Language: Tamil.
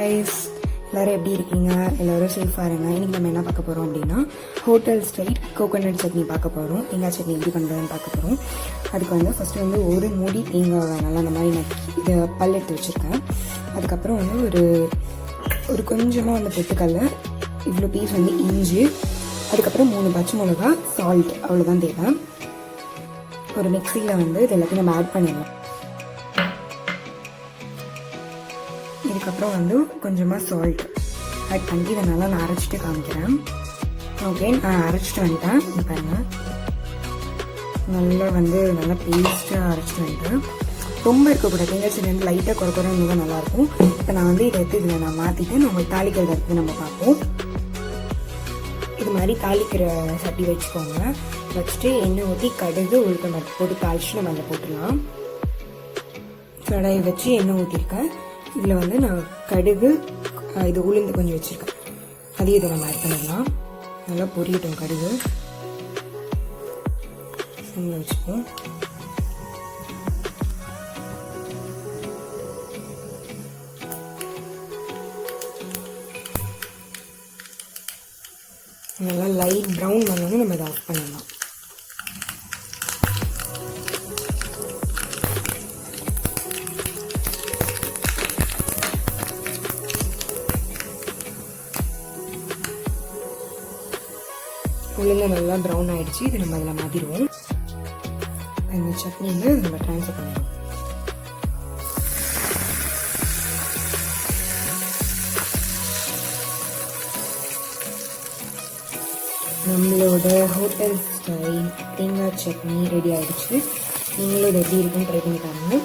கைஸ், எல்லோரும் எப்படி இருக்கீங்க? எல்லோரும் சேஃபாக இருங்க. இன்றைக்கி நம்ம என்ன பார்க்க போகிறோம் அப்படின்னா ஹோட்டல் ஸ்டைல் கோகோனட் சட்னி பார்க்க போகிறோம். தேங்காய் சட்னி எப்படி பண்ணுறதுன்னு பார்க்க போகிறோம். அதுக்கு ஃபஸ்ட்டு ஒரு மூடி தேங்காய் நல்லா அந்த மாதிரி இதை பல் எடுத்து வச்சுருக்கேன். அதுக்கப்புறம் ஒரு கொஞ்சமாக பொட்டுக்கல்ல, இவ்வளோ பீஸ் இஞ்சி, அதுக்கப்புறம் 3 பச்சை மிளகா, சால்ட், அவ்வளோதான் தேவை. ஒரு மிக்சியில் இது எல்லாத்தையும் நம்ம ஆட் பண்ணிடலாம். இதுக்கப்புறம் கொஞ்சமாக சால்ட் ஆட் பண்ணி இதை நல்லா நான் அரைச்சிட்டு காமிக்கிறேன். ஓகே, நான் அரைச்சிட்டு வந்துட்டேன். இது பாருங்கள், நல்லா பேஸ்ட்டாக அரைச்சிட்டு வந்துட்டேன். ரொம்ப இருக்கக்கூடாது. தேங்காய் சட்னி லைட்டாக குறை இருந்தால் நல்லாயிருக்கும். இப்போ நான் இதை எடுத்து இதில் நான் மாற்றிட்டு நம்ம தாளிக்கிறத எடுத்து நம்ம பார்ப்போம். இது மாதிரி தாளிக்கிற சட்டி வச்சுக்கோங்க. வச்சுட்டு எண்ணெய் ஊற்றி கடுகு உளுத்தம் போட்டு தாளிச்சு நம்ம அதில் போட்டுடலாம். கடாயை வச்சு எண்ணெய் ஊற்றிருக்கேன். இதில் நான் கடுகு, இது உளுந்து கொஞ்சம் வச்சுருக்கேன். அதையும் இதை நம்ம ஆட் பண்ணிடலாம். நல்லா பொரியட்டும். கடுகு சிம்மில் வச்சுப்போம். நல்லா லைட் ப்ரௌன் பண்ணணும். நம்ம இதை ஆஃப் பண்ணிடலாம். உளுந்து நல்லா ப்ரௌன் ஆகிடுச்சு. இது நம்ம அதில் மாற்றிடுவோம். இந்த சட்னியில் நம்ம ட்ரான்ஸ்ஃபர் பண்ணிடுவோம். நம்மளோட ஹோட்டல் ஸ்டைல் தேங்காய் சட்னி ரெடி ஆகிடுச்சு. நீங்களும் இது எப்படி இருக்குன்னு ட்ரை பண்ணி பாருங்க.